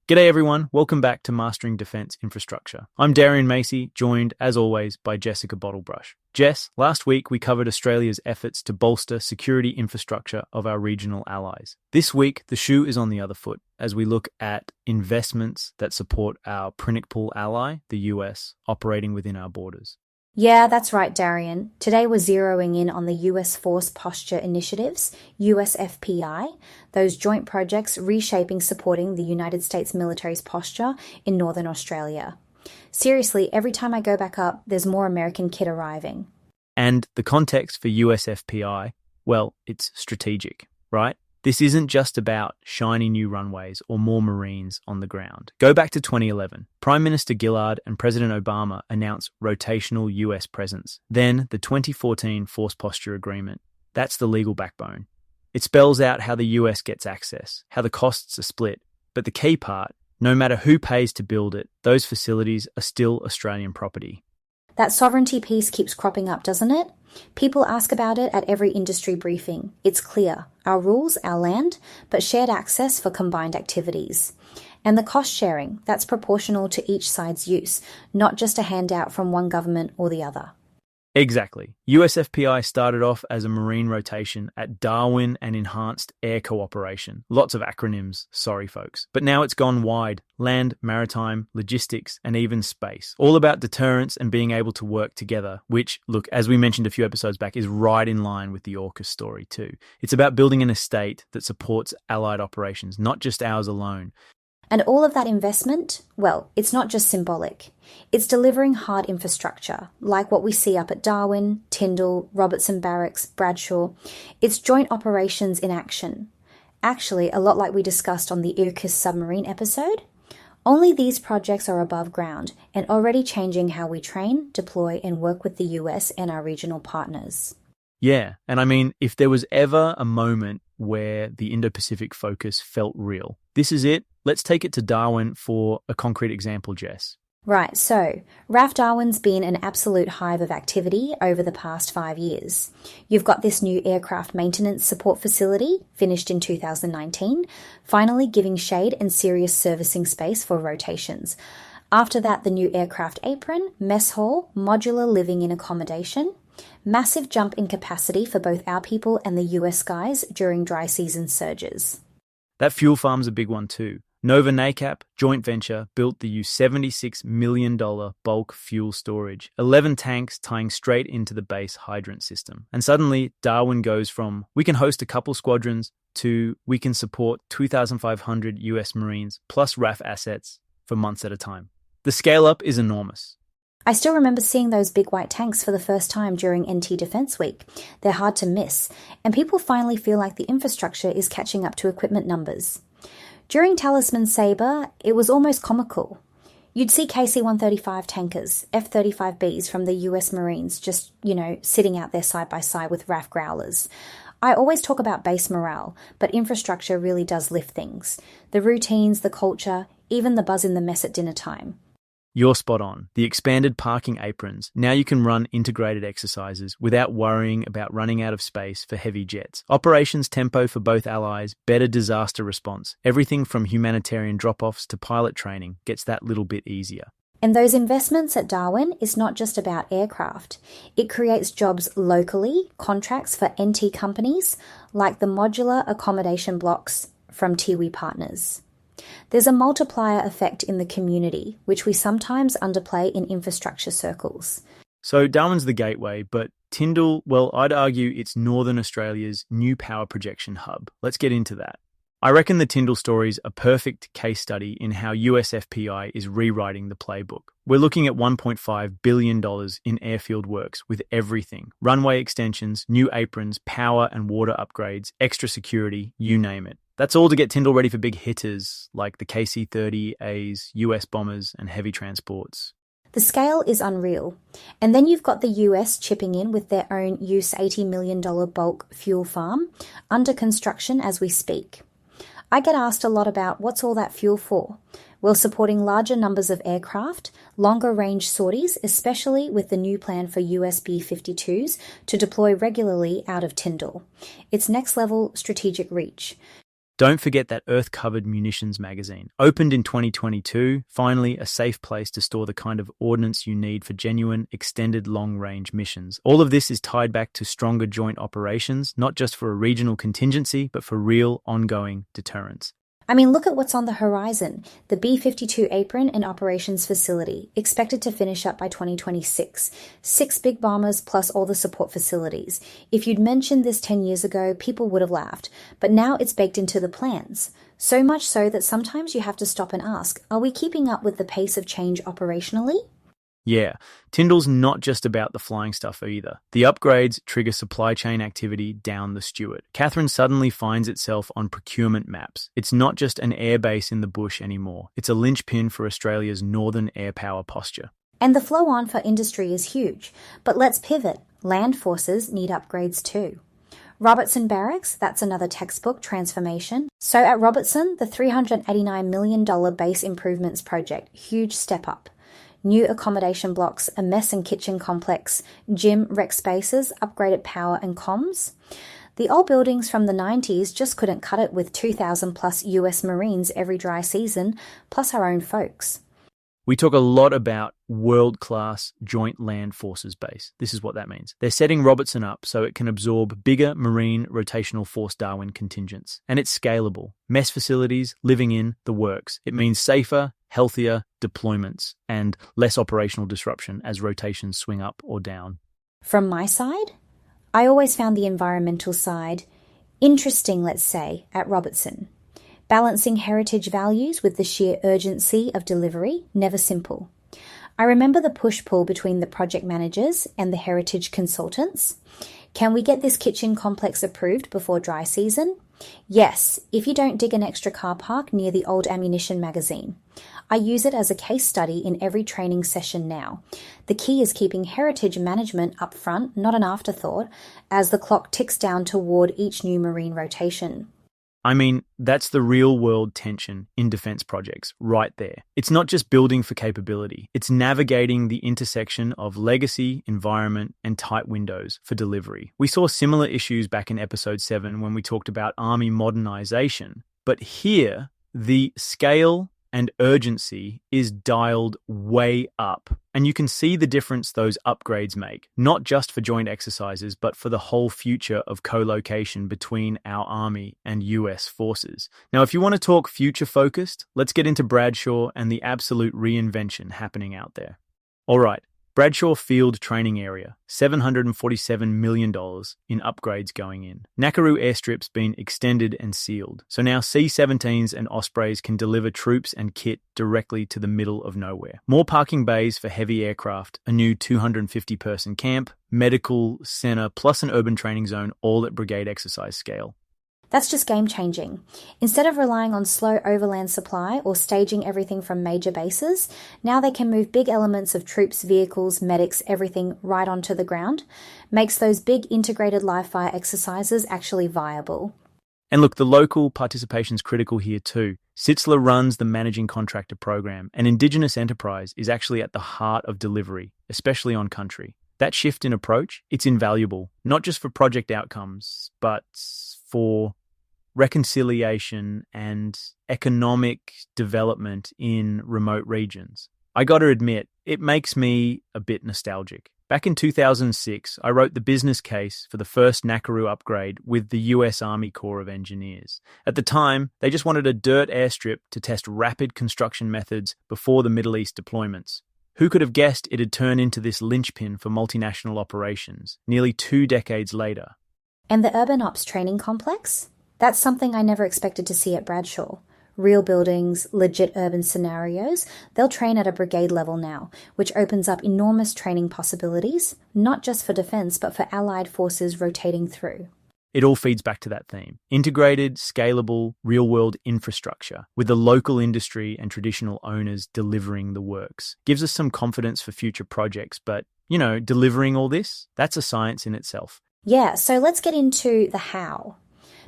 G'day everyone, welcome back to Mastering Defence Infrastructure. I'm Darian Macy, joined as always by Jessica Bottlebrush. Jess, last week we covered Australia's efforts to bolster security infrastructure of our regional allies. This week the shoe is on the other foot as we look at investments that support our Pinnacle ally, the US, operating within our borders. Yeah, that's right, Darian. Today we're zeroing in on the US Force Posture Initiatives, USFPI, those joint projects reshaping supporting the United States military's posture in Northern Australia. Seriously, every time I go back up, there's more American kit arriving. And the context for USFPI, well, it's strategic, right? This isn't just about shiny new runways or more Marines on the ground. Go back to 2011. Prime Minister Gillard and President Obama announced rotational US presence. Then the 2014 Force Posture Agreement. That's the legal backbone. It spells out how the US gets access, how the costs are split. But the key part, no matter who pays to build it, those facilities are still Australian property. That sovereignty piece keeps cropping up, doesn't it? People ask about it at every industry briefing. It's clear. Our rules, our land, but shared access for combined activities. And the cost sharing, that's proportional to each side's use, not just a handout from one government or the other. Exactly. USFPI started off as a Marine rotation at Darwin and Enhanced Air Cooperation. Lots of acronyms, sorry folks. But now it's gone wide. Land, maritime, logistics, and even space. All about deterrence and being able to work together, which, look, as we mentioned a few episodes back, is right in line with the AUKUS story too. It's about building an estate that supports allied operations, not just ours alone. And all of that investment, well, it's not just symbolic. It's delivering hard infrastructure, like what we see up at Darwin, Tindal, Robertson Barracks, Bradshaw. It's joint operations in action. Actually, a lot like we discussed on the AUKUS submarine episode. Only these projects are above ground and already changing how we train, deploy, and work with the US and our regional partners. Yeah, and I mean, if there was ever a moment where the Indo-Pacific focus felt real, this is it. Let's take it to Darwin for a concrete example, Jess. Right, so RAAF Darwin's been an absolute hive of activity over the past 5 years. You've got this new aircraft maintenance support facility, finished in 2019, finally giving shade and serious servicing space for rotations. After that, the new aircraft apron, mess hall, modular living in accommodation, massive jump in capacity for both our people and the US skies during dry season surges. That fuel farm's a big one too. Nova NACAP joint venture built the $76 million bulk fuel storage, 11 tanks tying straight into the base hydrant system. And suddenly, Darwin goes from, we can host a couple squadrons, to we can support 2,500 US Marines plus RAAF assets for months at a time. The scale up is enormous. I still remember seeing those big white tanks for the first time during NT Defence Week. They're hard to miss, and people finally feel like the infrastructure is catching up to equipment numbers. During Talisman Sabre, it was almost comical. You'd see KC-135 tankers, F-35Bs from the US Marines just, sitting out there side by side with RAAF Growlers. I always talk about base morale, but infrastructure really does lift things. The routines, the culture, even the buzz in the mess at dinner time. You're spot on. The expanded parking aprons. Now you can run integrated exercises without worrying about running out of space for heavy jets. Operations tempo for both allies, better disaster response. Everything from humanitarian drop-offs to pilot training gets that little bit easier. And those investments at Darwin is not just about aircraft. It creates jobs locally, contracts for NT companies, like the modular accommodation blocks from Tiwi Partners. There's a multiplier effect in the community, which we sometimes underplay in infrastructure circles. So Darwin's the gateway, but Tindal, well, I'd argue it's Northern Australia's new power projection hub. Let's get into that. I reckon the Tindal story's a perfect case study in how USFPI is rewriting the playbook. We're looking at $1.5 billion in airfield works with everything. Runway extensions, new aprons, power and water upgrades, extra security, you name it. That's all to get Tindal ready for big hitters like the KC-30As, US bombers and heavy transports. The scale is unreal. And then you've got the US chipping in with their own $80 million bulk fuel farm under construction as we speak. I get asked a lot about what's all that fuel for. Well, supporting larger numbers of aircraft, longer range sorties, especially with the new plan for US B-52s to deploy regularly out of Tindal. It's next level strategic reach. Don't forget that Earth-covered munitions magazine. Opened in 2022, finally a safe place to store the kind of ordnance you need for genuine, extended long-range missions. All of this is tied back to stronger joint operations, not just for a regional contingency, but for real, ongoing deterrence. I mean, look at what's on the horizon. The B-52 apron and operations facility, expected to finish up by 2026. 6 big bombers plus all the support facilities. If you'd mentioned this 10 years ago, people would have laughed. But now it's baked into the plans. So much so that sometimes you have to stop and ask, are we keeping up with the pace of change operationally? Yeah, Tyndall's not just about the flying stuff either. The upgrades trigger supply chain activity down the Stewart. Catherine suddenly finds itself on procurement maps. It's not just an airbase in the bush anymore. It's a linchpin for Australia's northern air power posture. And the flow on for industry is huge. But let's pivot. Land forces need upgrades too. Robertson Barracks, that's another textbook transformation. So at Robertson, the $389 million base improvements project, huge step up. New accommodation blocks, a mess and kitchen complex, gym, rec spaces, upgraded power and comms. The old buildings from the 90s just couldn't cut it with 2,000 plus US Marines every dry season, plus our own folks. We talk a lot about world-class joint land forces base. This is what that means. They're setting Robertson up so it can absorb bigger Marine rotational force Darwin contingents. And it's scalable. Mess facilities, living in, the works. It means safer, healthier deployments and less operational disruption as rotations swing up or down. From my side, I always found the environmental side interesting, let's say, at Robertson. Balancing heritage values with the sheer urgency of delivery, never simple. I remember the push-pull between the project managers and the heritage consultants. Can we get this kitchen complex approved before dry season? Yes, if you don't dig an extra car park near the old ammunition magazine. I use it as a case study in every training session now. The key is keeping heritage management up front, not an afterthought, as the clock ticks down toward each new Marine rotation. I mean, that's the real-world tension in defence projects, right there. It's not just building for capability. It's navigating the intersection of legacy, environment, and tight windows for delivery. We saw similar issues back in episode 7 when we talked about Army modernisation. But here, the scale and urgency is dialed way up. And you can see the difference those upgrades make, not just for joint exercises, but for the whole future of co-location between our Army and US forces. Now, if you want to talk future-focused, let's get into Bradshaw and the absolute reinvention happening out there. All right. Bradshaw Field Training Area, $747 million in upgrades going in. Nakaroo airstrip's been extended and sealed, so now C-17s and Ospreys can deliver troops and kit directly to the middle of nowhere. More parking bays for heavy aircraft, a new 250-person camp, medical centre, plus an urban training zone, all at brigade exercise scale. That's just game-changing. Instead of relying on slow overland supply or staging everything from major bases, now they can move big elements of troops, vehicles, medics, everything right onto the ground. Makes those big integrated live-fire exercises actually viable. And look, the local participation's critical here too. Sitzler runs the managing contractor program, and Indigenous enterprise is actually at the heart of delivery, especially on country. That shift in approach, it's invaluable, not just for project outcomes, but for reconciliation and economic development in remote regions. I got to admit, it makes me a bit nostalgic. Back in 2006, I wrote the business case for the first Nakaroo upgrade with the US Army Corps of Engineers. At the time, they just wanted a dirt airstrip to test rapid construction methods before the Middle East deployments. Who could have guessed it'd turn into this linchpin for multinational operations nearly 2 decades later? And the Urban Ops Training Complex? That's something I never expected to see at Bradshaw. Real buildings, legit urban scenarios, they'll train at a brigade level now, which opens up enormous training possibilities, not just for defence, but for allied forces rotating through. It all feeds back to that theme. Integrated, scalable, real-world infrastructure with the local industry and traditional owners delivering the works. Gives us some confidence for future projects, but, delivering all this, that's a science in itself. Yeah, so let's get into the how.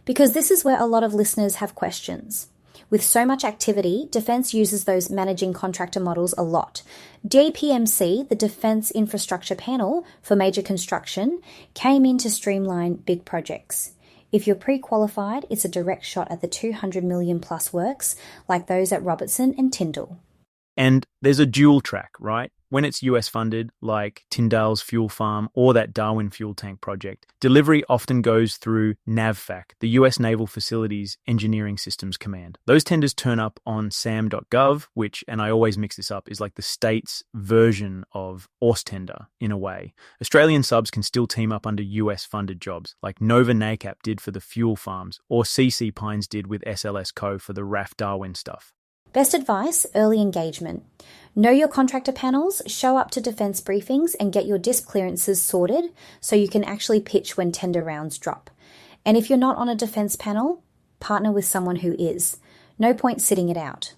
Because this is where a lot of listeners have questions. With so much activity, Defence uses those managing contractor models a lot. DPMC, the Defence Infrastructure Panel for major construction, came in to streamline big projects. If you're pre-qualified, it's a direct shot at the 200 million plus works, like those at Robertson and Tindal. And there's a dual track, right? When it's US funded, like Tindal's fuel farm or that Darwin fuel tank project, delivery often goes through NAVFAC, the US Naval Facilities Engineering Systems Command. Those tenders turn up on sam.gov, which, and I always mix this up, is like the state's version of Austender in a way. Australian subs can still team up under US funded jobs, like Nova NACAP did for the fuel farms, or CC Pines did with SLS Co for the RAAF Darwin stuff. Best advice, early engagement. Know your contractor panels, show up to defence briefings and get your disc clearances sorted so you can actually pitch when tender rounds drop. And if you're not on a defence panel, partner with someone who is. No point sitting it out.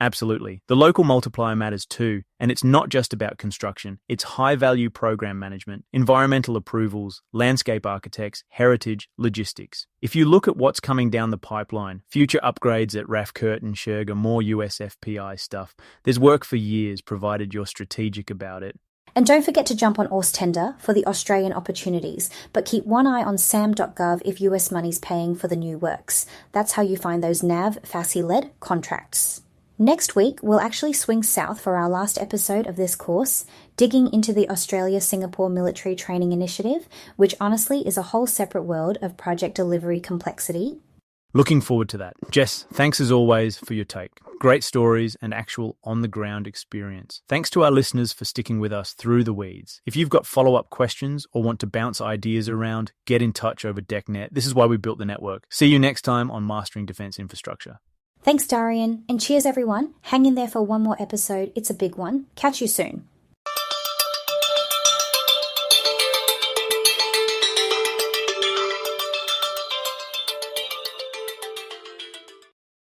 Absolutely. The local multiplier matters too, and it's not just about construction. It's high-value program management, environmental approvals, landscape architects, heritage, logistics. If you look at what's coming down the pipeline, future upgrades at RAAF Curtin, Sherga, more US FPI stuff, there's work for years provided you're strategic about it. And don't forget to jump on Austender for the Australian opportunities, but keep one eye on sam.gov if US money's paying for the new works. That's how you find those NAV FASI-led contracts. Next week, we'll actually swing south for our last episode of this course, digging into the Australia-Singapore Military Training Initiative, which honestly is a whole separate world of project delivery complexity. Looking forward to that. Jess, thanks as always for your take. Great stories and actual on-the-ground experience. Thanks to our listeners for sticking with us through the weeds. If you've got follow-up questions or want to bounce ideas around, get in touch over DECnet. This is why we built the network. See you next time on Mastering Defence Infrastructure. Thanks, Darian, and cheers everyone. Hang in there for one more episode. It's a big one. Catch you soon.